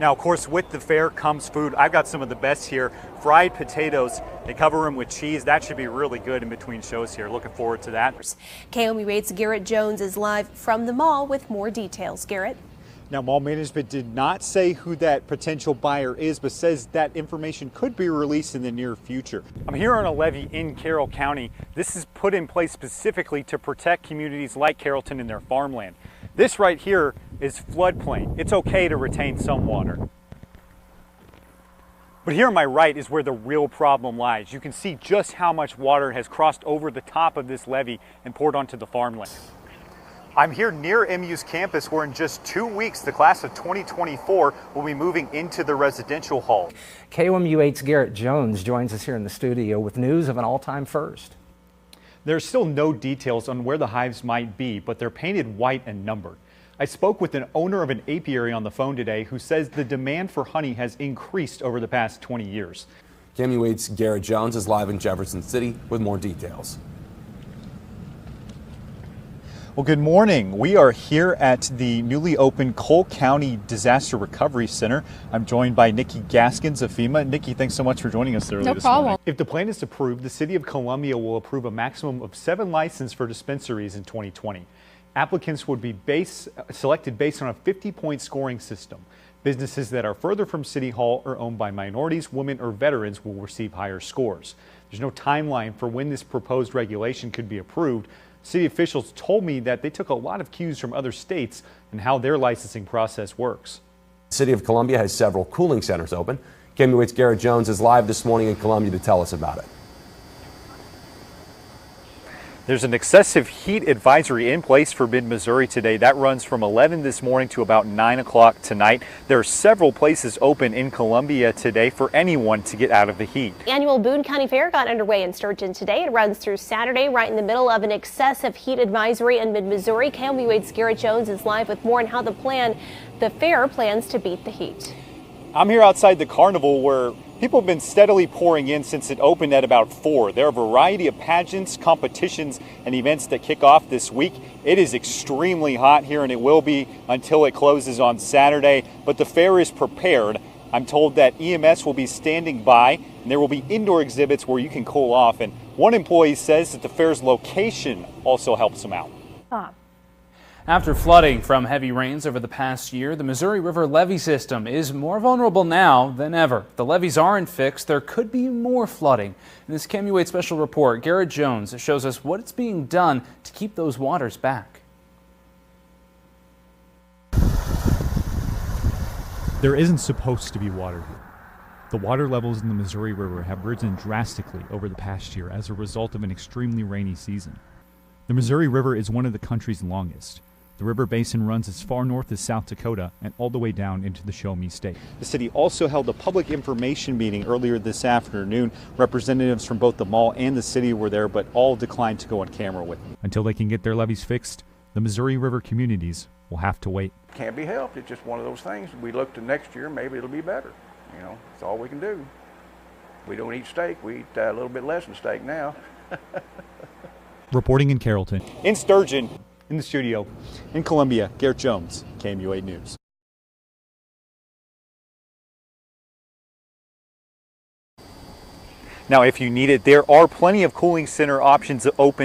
Now, of course, with the fair comes food. I've got some of the best here. Fried potatoes. They cover them with cheese. That should be really good in between shows here. Looking forward to that. KOMU8's Garrett Jones is live from the mall with more details. Garrett? Now, mall management did not say who that potential buyer is, but says that information could be released in the near future. I'm here on a levee in Carroll County. This is put in place specifically to protect communities like Carrollton and their farmland. This right here is floodplain. It's okay to retain some water. But here on my right is where the real problem lies. You can see just how much water has crossed over the top of this levee and poured onto the farmland. I'm here near MU's campus where in just 2 weeks, the class of 2024 will be moving into the residential hall. KOMU8's Garrett Jones joins us here in the studio with news of an all-time first. There's still no details on where the hives might be, but they're painted white and numbered. I spoke with an owner of an apiary on the phone today who says the demand for honey has increased over the past 20 years. KOMU8's Garrett Jones is live in Jefferson City with more details. Well, good morning. We are here at the newly opened Cole County Disaster Recovery Center. I'm joined by Nikki Gaskins of FEMA. Nikki, thanks so much for joining us early this morning. If the plan is approved, the City of Columbia will approve a maximum of 7 licenses for dispensaries in 2020. Applicants would be selected based on a 50-point scoring system. Businesses that are further from City Hall or owned by minorities, women, or veterans will receive higher scores. There's no timeline for when this proposed regulation could be approved. City officials told me that they took a lot of cues from other states and how their licensing process works. The City of Columbia has several cooling centers open. KOMU8's Garrett Jones is live this morning in Columbia to tell us about it. There's an excessive heat advisory in place for mid-Missouri today. That runs from 11 this morning to about 9 o'clock tonight. There are several places open in Columbia today for anyone to get out of the heat. The annual Boone County Fair got underway in Sturgeon today. It runs through Saturday, right in the middle of an excessive heat advisory in mid-Missouri. KOMU8's Garrett Jones is live with more on how the fair plans to beat the heat. I'm here outside the carnival where people have been steadily pouring in since it opened at about 4. There are a variety of pageants, competitions, and events that kick off this week. It is extremely hot here, and it will be until it closes on Saturday, but the fair is prepared. I'm told that EMS will be standing by, and there will be indoor exhibits where you can cool off, and one employee says that the fair's location also helps them out. After flooding from heavy rains over the past year, the Missouri River levee system is more vulnerable now than ever. The levees aren't fixed. There could be more flooding. In this KOMU8 special report, Garrett Jones shows us what is being done to keep those waters back. There isn't supposed to be water here. The water levels in the Missouri River have risen drastically over the past year as a result of an extremely rainy season. The Missouri River is one of the country's longest. The river basin runs as far north as South Dakota and all the way down into the Show Me State. The city also held a public information meeting earlier this afternoon. Representatives from both the mall and the city were there, but all declined to go on camera with them. Until they can get their levees fixed, the Missouri River communities will have to wait. Can't be helped. It's just one of those things. We look to next year, maybe it'll be better. You know, it's all we can do. We don't eat steak. We eat a little bit less than steak now. Reporting in Carrollton. In Sturgeon, in the studio, in Columbia, Garrett Jones, KOMU8 News. Now, if you need it, there are plenty of cooling center options open